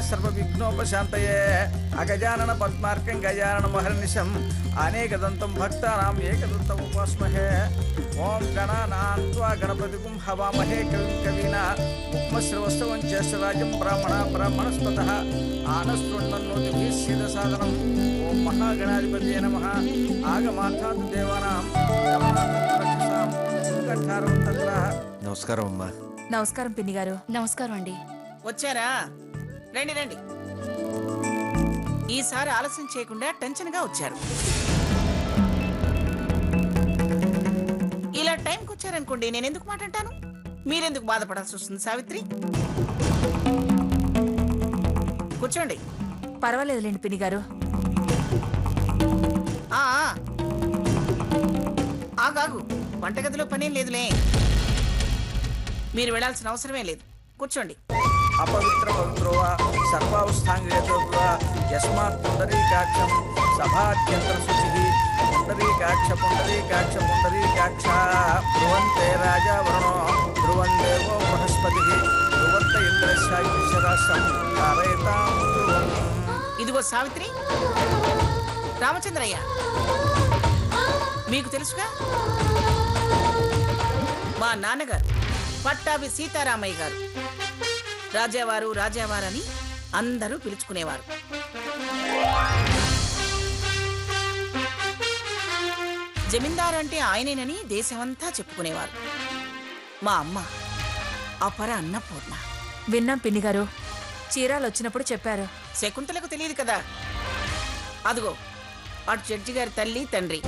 సర్వవిఘ్నోపశాంతయే అగజానన పద్మార్కం గజానన మహర్నిశం అనేకదంతం భక్తానాం ఏకదంతం ఉపాస్మహే ఓం గణానాన్త్వా గణపతిగుం హవామహే కవిం కవీనా ముక్మశ్రవస్తవం జ్యేష్ఠరాజం బ్రాహ్మణస్పతః ఆనశృణ్వన్నోతిభిः సిద్ధసాదనం ఓం మహాగణాధిపతయే నమః ఆగమార్థాత్ దేవానాం నమస్కారం అమ్మా. నమస్కారం పిన్ని గారు. నమస్కారం అండి. వచ్చారా? రండి రండి. ఈసారి ఆలస్యం చేయకుండా టెన్షన్ గా వచ్చారు. ఇలా టైంకి వచ్చారనుకోండి, నేను ఎందుకు మాట అంటాను, మీరెందుకు బాధపడాల్సి వస్తుంది? సావిత్రి కూర్చోండి. పర్వాలేదులేండి పిన్ని గారు. ఆగాగు, వంటగదిలో పనేం లేదులే, మీరు వెళ్ళాల్సిన అవసరమే లేదు. కూర్చోండి. అపవిత్ర పవిత్రో సర్వావస్థాంగేతో యస్మాత్ పుండరీకాక్షం సభాద్యంతర శుచి పుండరీకాక్ష పుండరీకాక్ష పుండరీకాక్ష ధ్రువంతే రాజా వరుణో ధ్రువం దేవో బృహస్పతి ధ్రువంత ఇంద్రశాయుషరాష్ట్రం కారయతాం ధ్రువం. ఇదిగో సావిత్రి, రామచంద్రయ్య మీకు తెలుసుగా, మా నాన్నగారు పట్టాభి సీతారామయ్య గారు రాజావారు రాజావారని అందరూ పిలుచుకునేవారు. జమీందారు అంటే ఆయనేనని దేశమంతా చెప్పుకునేవారు. మా అమ్మ అపర అన్నపూర్ణ. విన్నాం పిన్ని గారు, చీరాలు వచ్చినప్పుడు చెప్పారు. శకుంతలకు తెలియదు కదా. అదిగో అటు జడ్జి గారి తల్లి తండ్రి.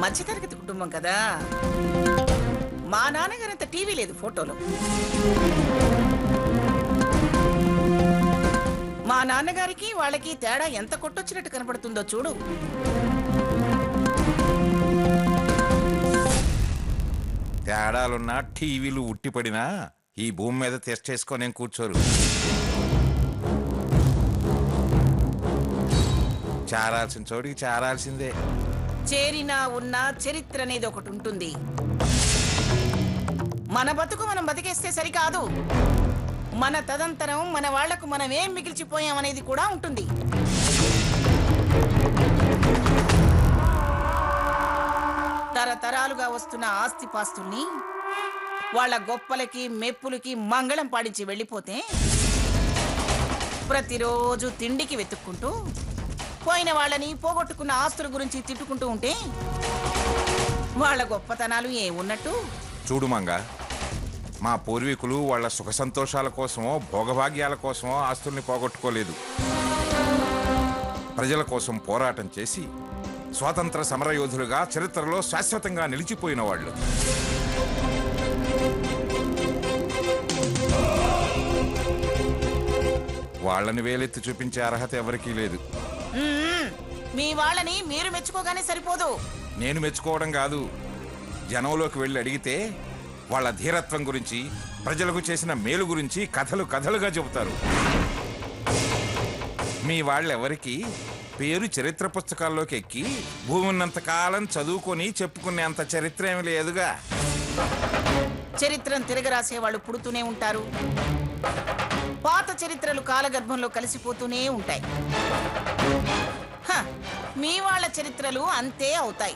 మధ్యతరగతి కుటుంబం కదా. మా నాన్నగారంత టీవీ లేదు ఫోటోలో. మా నాన్నగారికి వాళ్ళకి తేడా ఎంత కొట్టొచ్చినట్టు కనపడుతుందో చూడు. తేడాలున్నా టీవీలు ఉట్టిపడినా ఈ భూమి మీద టెస్ట్ చేసుకొని కూర్చోరు. చేరాల్సిన చోటికి చేరాల్సిందే. చేరినా ఉన్నా చరిత్ర అనేది ఒకటి ఉంటుంది. మన బతుకు మనం బతికేస్తే సరికాదు, మన తదంతరం మన వాళ్లకు మనం ఏం మిగిల్చిపోయామనేది కూడా ఉంటుంది. తరతరాలుగా వస్తున్న ఆస్తిపాస్తుల్ని వాళ్ళ గొప్పలకి మెప్పులకి మంగళం పాడించి వెళ్ళిపోతే ప్రతిరోజు తిండికి వెతుక్కుంటూ పోయిన వాళ్ళని పోగొట్టుకున్న ఆస్తుల గురించి తిట్టుకుంటూ ఉంటే వాళ్ళ గొప్పతనాలు ఏమున్నట్టు? చూడు మంగ, మా పూర్వీకులు వాళ్ళ సుఖ సంతోషాల కోసమో భోగభాగ్యాల కోసమో ఆస్తుల్ని పోగొట్టుకోలేదు. ప్రజల కోసం పోరాటం చేసి స్వాతంత్ర సమరయోధులుగా చరిత్రలో శాశ్వతంగా నిలిచిపోయిన వాళ్ళు. వాళ్ళని వేలెత్తి చూపించే అర్హత ఎవరికీ లేదు. మీ వాళ్ళని మీరు మెచ్చుకోగానే సరిపోదు. నేను మెచ్చుకోవడం కాదు, జనంలోకి వెళ్ళి అడిగితే వాళ్ళ ధీరత్వం గురించి, ప్రజలకు చేసిన మేలు గురించి కథలు కథలుగా చెబుతారు. మీ వాళ్ళెవరికి పేరు చరిత్ర పుస్తకాల్లోకి ఎక్కి భూమి ఉన్నంతకాలం చదువుకొని చెప్పుకునేంత చరిత్ర ఏమి లేదుగా. చరిత్రను తిరగరాసే వాళ్ళు పుడుతూనే ఉంటారు. పాత చరిత్రలు కాలగర్భంలో కలిసిపోతూనే ఉంటాయి. మీ వాళ్ళ చరిత్రలు అంతే అవుతాయి.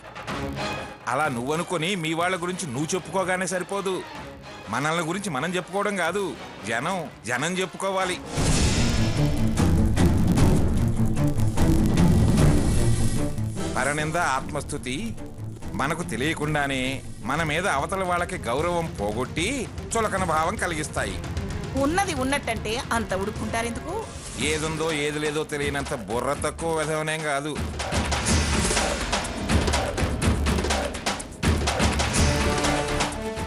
అలా నువ్వనుకొని మీ వాళ్ళ గురించి నువ్వు చెప్పుకోగానే సరిపోదు. మనల్ని గురించి మనం చెప్పుకోవడం కాదు, జనం చెప్పుకోవాలి. పరనింద ఆత్మస్థుతి మనకు తెలియకుండానే మన మీద అవతల వాళ్ళకి గౌరవం పోగొట్టి చులకన భావం కలిగిస్తాయి. ఉన్నది ఉన్నట్టంటే అంత ఉడుక్కుంటారెందుకు? ఏదుందో ఏది లేదో తెలియనంత బుర్ర తక్కువ విధవనేం కాదు.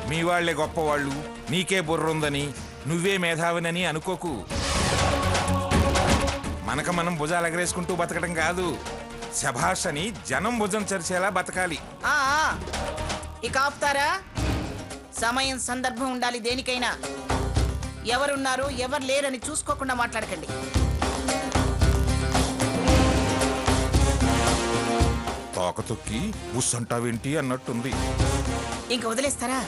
మీ వాళ్లే గొప్పవాళ్ళు, నీకే బుర్రుందని, నువ్వే మేధావినని అనుకోకు. మనకు మనం భుజాలు ఎగరేసుకుంటూ బతకడం కాదు, శభాష్ అని జనం భుజం చరిచేలా బతకాలి. ఇక ఆపుతారా? సమయం సందర్భం ఉండాలి దేనికైనా. ఎవరున్నారు ఎవరు లేరని చూసుకోకుండా మాట్లాడకండి. తోక తొక్కి బుస్సంటావేంటి అన్నట్టుంది. ఇంక వదిలేస్తారా?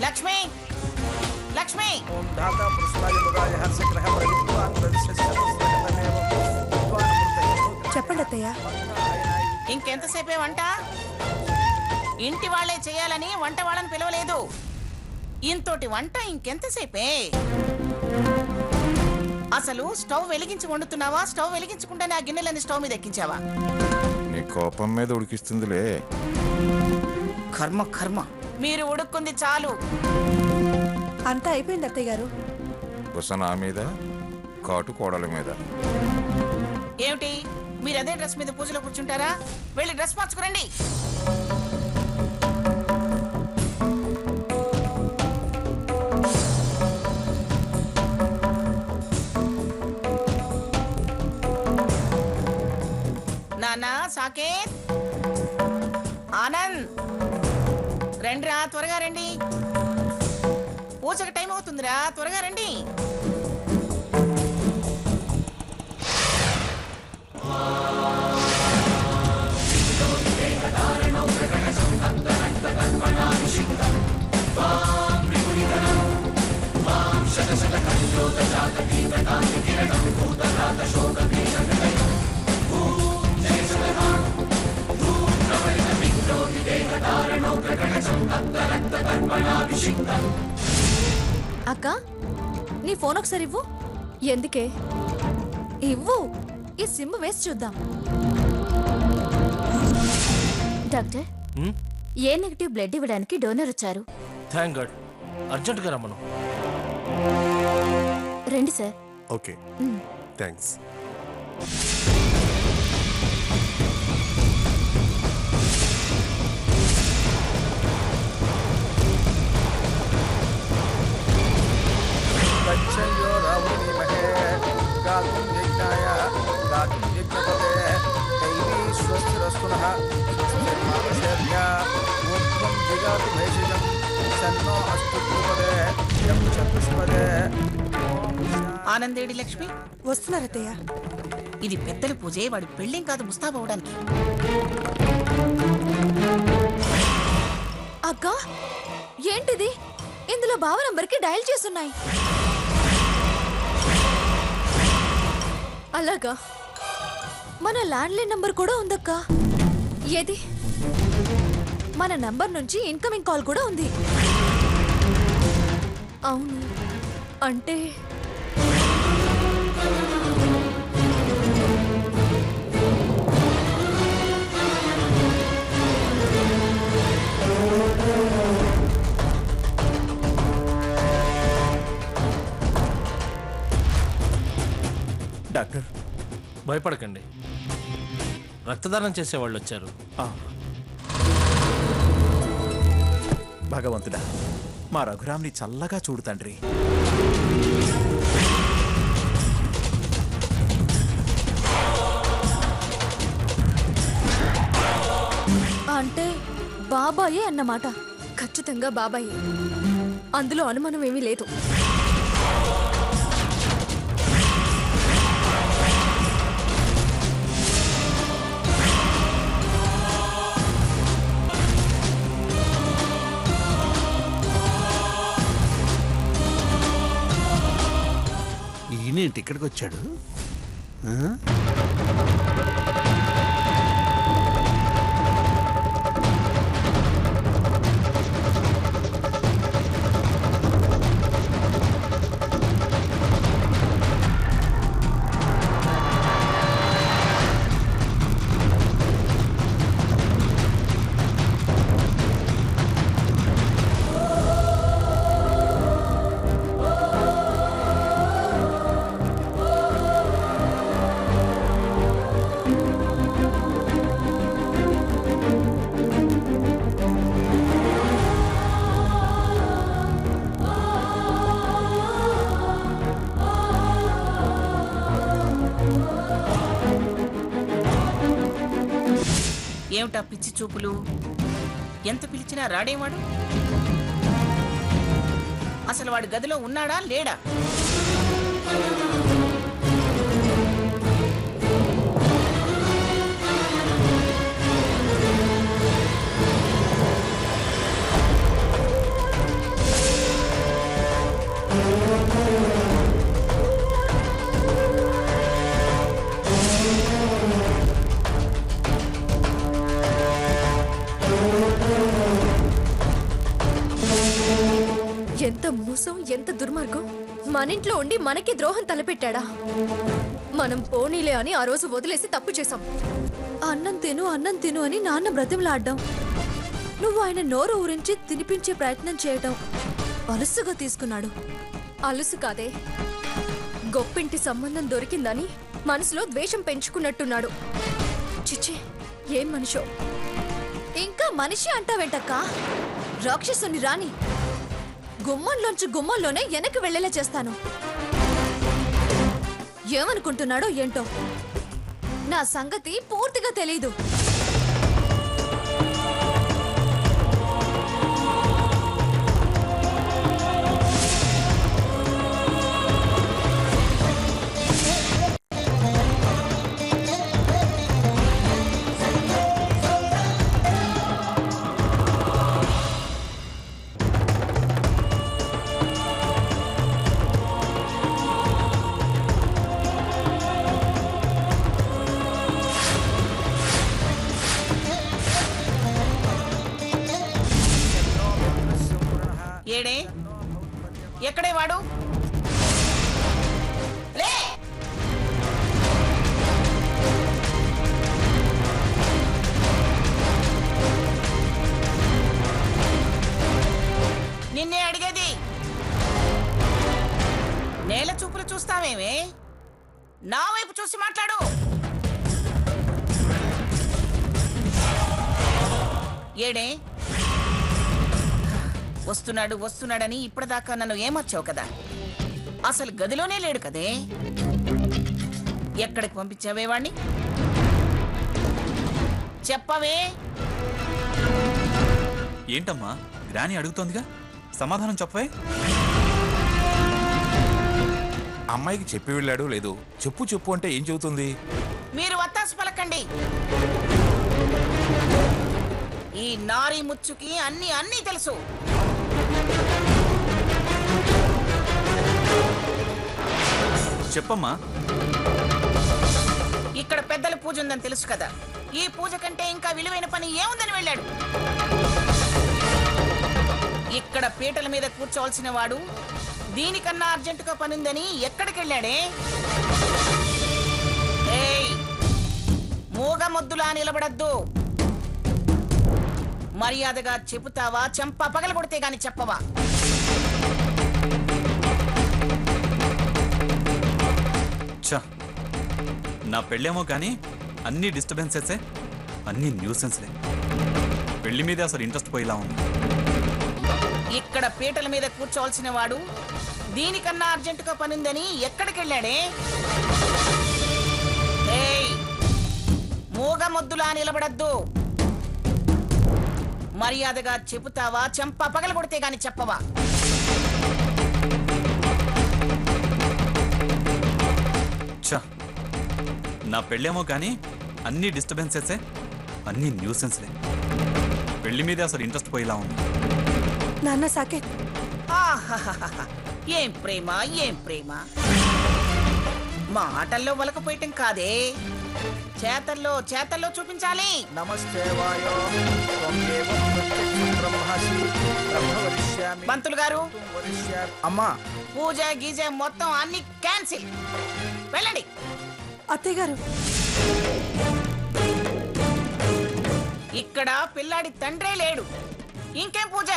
లక్ష్మి లక్ష్మి ఓం ధాత పురుషాయ ముదాయ హర్షగ్రహ ప్రవిద్వాన్ ప్రవిశస్యమేవ విద్వాన్ అమృత చెప్పండి అత్తయ్య. ఇంకెంతసేపే వంట? ఇంటి వాళ్ళే చేయాలని వంట వాళ్ళని పిలవలేదు. ఇంతోటి వంట ఇంకెంతసేపే? అసలు స్టవ్ వెలిగించి వండుతున్నావా, స్టవ్ వెలిగించకుండానే ఆ గిన్నెలని స్టవ్ మీద ఎక్కించావా? నీ కోపం మీద ఉడికిస్తుందిలే. కర్మ కర్మ, మీరు ఉడుక్కుంది చాలు. అంతా అయిపోయింది అత్తయ్య గారు. బుస నా మీద, కాటు కోడల మీద. ఏమిటి మీరు అదే డ్రెస్ మీద పూజలో కూర్చుంటారా? వెళ్ళి డ్రెస్ మార్చుకురండి. నానా, సాకేత్, ఆనంద్, రండిరా, త్వరగా రండి. పూజకి టైం అవుతుందిరా, త్వరగా రండి. అక్క, నీ ఫోన్ ఒకసారి ఇవ్వు. ఎందుకే? ఇవ్వు, ఈ సిమ్ వేసి చూద్దాం. డాక్టర్, ఏ నెగిటివ్ బ్లడ్ ఇవ్వడానికి డోనర్ వచ్చారు. Thank god. అర్జెంటుగా రమ్మను. రండి సార్. Okay, thanks. తచ్చయ్యో రావణీమహే గాతుం యజ్ఞాయ గాతుం యజ్ఞపతే దైవీ స్వస్తిరస్తునః స్వస్తిర్మానుషేభ్య ఊర్ధ్వం జిగాతు భేషజం సన్నో అస్తు ద్రుపదే యం చతుష్పదే. ఆనందేడి లక్ష్మి, వస్తున్నారు అత్తయ్య. ఇది పెద్దల పూజే, వాడి పెళ్ళేం కాదు ముస్తాబవడానికి. అక్క, ఏంటిది? ఇందులో బావ నంబర్కి డయల్ చేస్తున్నాయి. అలాగా? మన ల్యాండ్లైన్ నంబర్ కూడా ఉందక్క. ఏది? మన నంబర్ నుంచి ఇన్కమింగ్ కాల్ కూడా ఉంది. అవును, అంటే డాక్టర్, భయపడకండి, రక్తదానం చేసేవాళ్ళు వచ్చారు. భగవంతుడా, మా రఘురామ్ని చల్లగా చూడు తండ్రి. అంటే బాబాయే అన్నమాట. ఖచ్చితంగా బాబాయే, అందులో అనుమానం ఏమీ లేదు. ఈయనేంటి ఇక్కడికి వచ్చాడు? ఏమిటా పిచ్చి చూపులు? ఎంత పిలిచినా రాడేవాడు? అసలు వాడు గదిలో ఉన్నాడా లేడా? మోసం, ఎంత దుర్మార్గం. మన ఇంట్లో ఉండి మనకి ద్రోహం తలపెట్టాడా? మనం పోనీలే అని ఆ రోజు వదిలేసి తప్పు చేశాం. అన్నం తిను అని నాన్న బ్రతిమలాడ్డాం. నువ్వు ఆయన నోరు ఊరించి తినిపించే ప్రయత్నం చేయటం అలుసుగా తీసుకున్నాడు. అలుసు కాదే, గొప్పింటి సంబంధం దొరికిందని మనసులో ద్వేషం పెంచుకున్నట్టున్నాడు. చిచ్చి, ఏం మనిషో. ఇంకా మనిషి అంటావేంటక్క? రాక్షసుని రాని గుమ్మంలోనే వెనక్కి వెళ్ళేలా చేస్తాను. ఏమనుకుంటున్నాడో ఏంటో, నా సంగతి పూర్తిగా తెలీదు. ఏడే, ఎక్కడే వాడు? లే! నిన్నే అడిగేది. నేల చూపులు చూస్తావేమే? నా వైపు చూసి మాట్లాడు. ఏడే, వస్తున్నాడని ఇప్పటిదాకా నన్ను ఏమొచ్చావు కదా? అసలు గదిలోనే లేడు కదే. ఎక్కడికి పంపించావే వాణ్ణి? చెప్పవే. ఏంటమ్మా, గ్రాని అడుగుతోందిగా, సమాధానం చెప్పవే. అమ్మాయికి చెప్పి వెళ్ళాడు లేదు. చెప్పు అంటే ఏం చెబుతుంది? మీరు వత్తాసు పలకండి. ఈ నారీ ముచ్చుకి అన్నీ తెలుసు. చెప్పమ్మా. ఇక్కడ పెద్దల పూజ ఉందని తెలుసు కదా. ఈ పూజ కంటే ఇంకా విలువైన పని ఏముందని వెళ్ళాడు. ఇక్కడ పీటల మీద కూర్చోవలసిన వాడు దీనికన్నా అర్జెంటుగా పనుందని ఎక్కడికి వెళ్ళాడే? ఏయ్, మూగ మొద్దులా నిలబడద్దు. మర్యాదగా చెబుతావా, చెంప పగలగొడితే గాని చెప్పవా? నా పెళ్ళేమో కానీ అన్ని డిస్టర్బెన్సెసే, అన్ని న్యూసెన్స్లే. పెళ్లి మీద అసలు ఇంట్రెస్ట్ పోయేలా ఉంది. ఇక్కడ పీటల మీద కూర్చోవలసిన వాడు దీనికన్నా అర్జెంటుగా పనుందని ఎక్కడికి వెళ్ళాడే? ఏయ్, మూగ మొద్దులా నిలబడద్దు. మర్యాదగా చెబుతావా, చెంప పగలగొడితే గాని చెప్పవా? నా పెళ్ళేమో కానీ అన్ని డిస్టర్బెన్సెసే, అన్ని న్యూసెన్స్లే. పెళ్లి మీద అసలు ఇంట్రెస్ట్ పోయేలా ఉంది. నాన్న సాకేత్, ఏం ప్రేమ, ఏం ప్రేమ. మాటల్లో వలకపోయటం కాదే, చేతల్లో చూపించాలి. నమస్తే వాయో త్వమేవ ప్రత్యక్షం బ్రహ్మాసి బ్రహ్మవరిష్యామి. పంతులు గారు, అమ్మా, పూజ గీజ మొత్తం అన్ని క్యాన్సిల్. వెళ్ళండి. అత్తయ్య గారు, ఇక్కడ పిల్లాడి తండ్రే లేడు, ఇంకేం పూజ?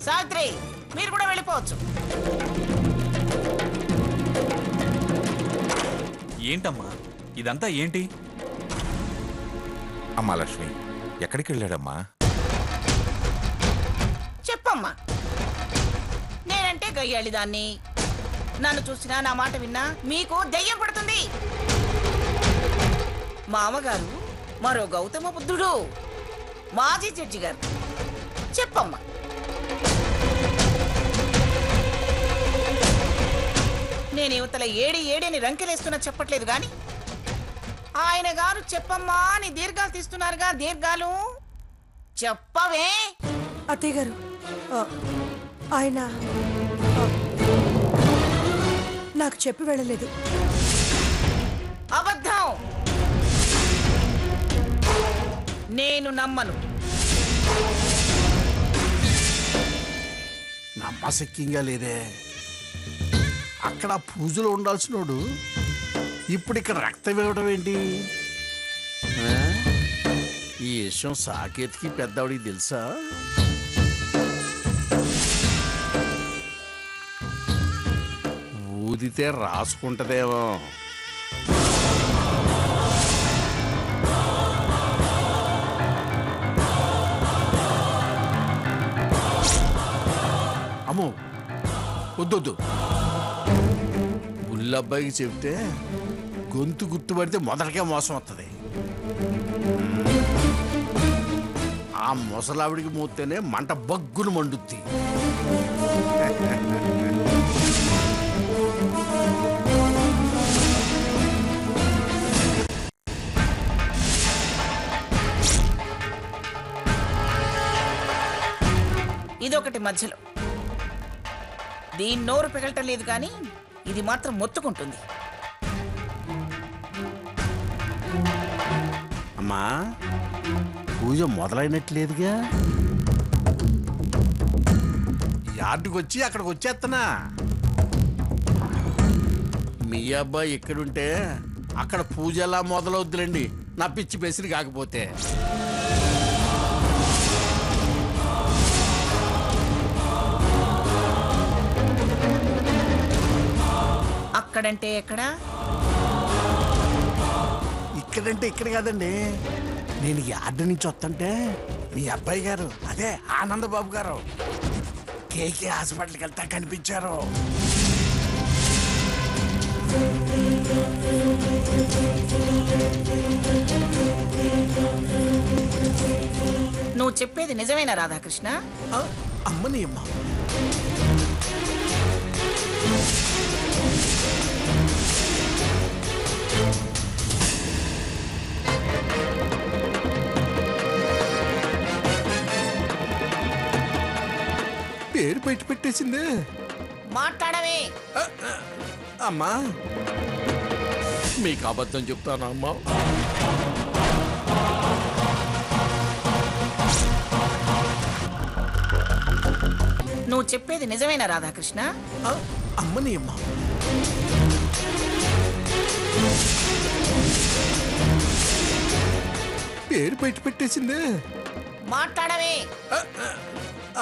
సావిత్రి, మీరు కూడా వెళ్ళిపోవచ్చు. ఏంటమ్మా ఇదంతా ఏంటి? అమ్మా లక్ష్మి, ఎక్కడికి వెళ్ళాడమ్మా? చెప్పమ్మా. నేనంటే గయ్యాళిదాన్ని. నన్ను చూసినా, నా మాట విన్నా మీకు దెయ్యం పడుతుంది. మామగారు మరో గౌతమ బుద్ధుడు, మాజీ జడ్జి గారు. చెప్పమ్మా. నేను యువతల ఏడని రంకెలేస్తున్నా చెప్పట్లేదు గాని, ఆయన గారు చెప్పమ్మా అని దీర్ఘాలు తీస్తున్నారుగా. దీర్ఘాలు చెప్పవే. అత్తయ్య గారు, ఆయన నాకు చెప్పి వెళ్ళలేదు. అబద్ధం. నేను నమ్మను. నమ్మశక్యంగా లేదే. అక్కడ పూజలో ఉండాల్సినోడు ఇప్పుడు ఇక్కడ రక్తం ఇవ్వడం ఏంటి? ఆ? ఈ విషయం సాకేత్కి పెద్దవాడికి తెలుసా? ఊదితే రాసుకుంటదేమో. అమ్మో వద్దొద్దు. బుల్లబ్బాయికి చెబితే గొంతు గుర్తుపడితే మొదటికే మోసం వస్తుంది. ఆ ముసలావిడికి మూతేనే మంట బగ్గును మండుద్ది. ఇదొకటి మధ్యలో. దీని నోరు పెగలటం లేదు కానీ ఇది మాత్రం మొత్తుకుంటుంది. అమ్మా పూజ మొదలైనట్లేదుగా. యార్డుకి వచ్చి అక్కడికి వచ్చేస్తున్నా. మీ అబ్బాయి ఎక్కడుంటే అక్కడ పూజ ఎలా మొదలవుద్దులండి, నా పిచ్చి పెసిరి కాకపోతే. అక్కడంటే ఎక్కడ? ఇక్కడంటే ఇక్కడ కాదండి. నేను యార్డు నుంచి వస్తుంటే మీ అబ్బాయి గారు, అదే ఆనందబాబు గారు, కేకే హాస్పిటల్కి వెళ్తా కనిపించారు. నువ్వు చెప్పేది నిజమేనా రాధాకృష్ణ? అమ్మని అమ్మ. పేరు బయట పెట్టేసిందే. మాట్లాడవే. అమ్మా మీకు అబద్ధం చెప్తాను అమ్మా. నువ్వు చెప్పేది నిజమేనా రాధాకృష్ణ? అమ్మని అమ్మ. పేరు బయట పెట్టేసిందే. మాట్లాడవే.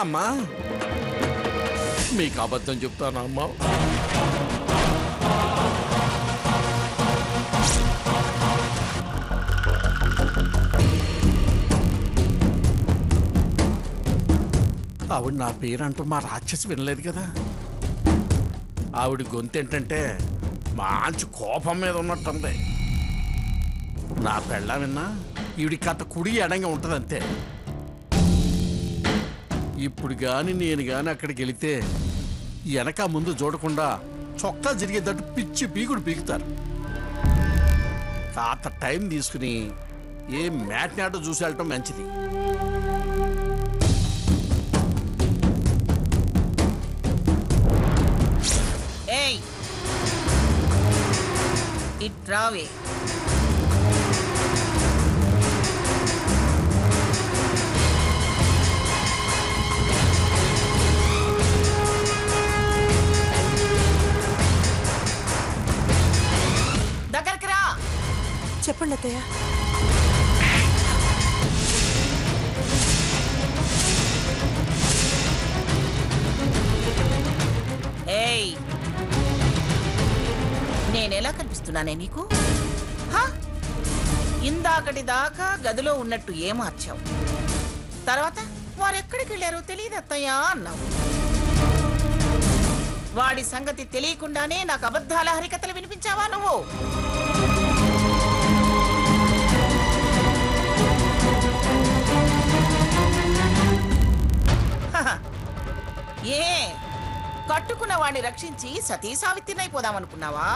అమ్మా మీకు అబద్ధం చెప్తాను అమ్మా. ఆవిడ నా పేరంటూ మా రాక్షసి వినలేదు కదా. ఆవిడ గొంతు ఏంటంటే మంచి కోపం మీద ఉన్నట్టుంది. నా పెళ్ళ విన్నా ఈవిడి కథ కుడి ఎడంగా ఉంటుంది అంతే. ఇప్పుడు కానీ నేను కానీ అక్కడికి వెళితే వెనక ముందు చూడకుండా చొక్కా జరిగేటట్టు పిచ్చి పీకుడు పీకుతారు. కాస్త టైం తీసుకుని ఏ మ్యాట్ని ఆటో చూసి వెళ్ళటం మంచిది. ఏయ్ ఇట్రావే. దగ్గరికి రా. చెప్పండి అత్తయ్య. ఏయ్ నేనెలా కనిపిస్తున్నానే నీకు? ఇందాకటి దాకా గదిలో ఉన్నట్టు ఏమార్చావు, తర్వాత వారెక్కడికి వెళ్ళారో తెలియదు అత్తయ్యా అన్నావు. వాడి సంగతి తెలియకుండానే నాకు అబద్ధాల హరికథలు వినిపించావా నువ్వు? ఏ కట్టుకున్న వాడిని రక్షించి సతీ సావిత్రినైపోదామనుకున్నావా?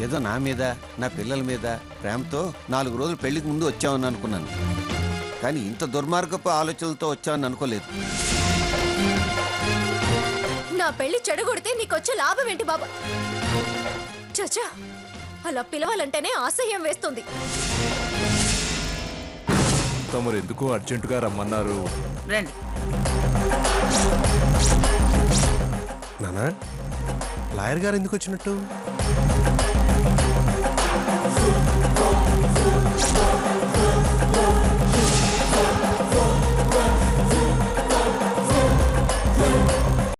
ఏదో నా మీద నా పిల్లల మీద ప్రేమతో 4 రోజులు పెళ్లికి ముందు వచ్చామని అనుకున్నాను, కానీ ఇంత దుర్మార్గపు ఆలోచనలతో వచ్చామని అనుకోలేదు. నా పెళ్లి చెడగొడితే నీకొచ్చే లాభం ఏంటి బాబా? చచ్చా, అలా పిలవాలంటేనే అసహ్యం వేస్తుంది. తమరు ఎందుకు అర్జెంటుగా రమ్మన్నారు? రండి. నానా, లాయర్ గారు ఎందుకు వచ్చినట్టు?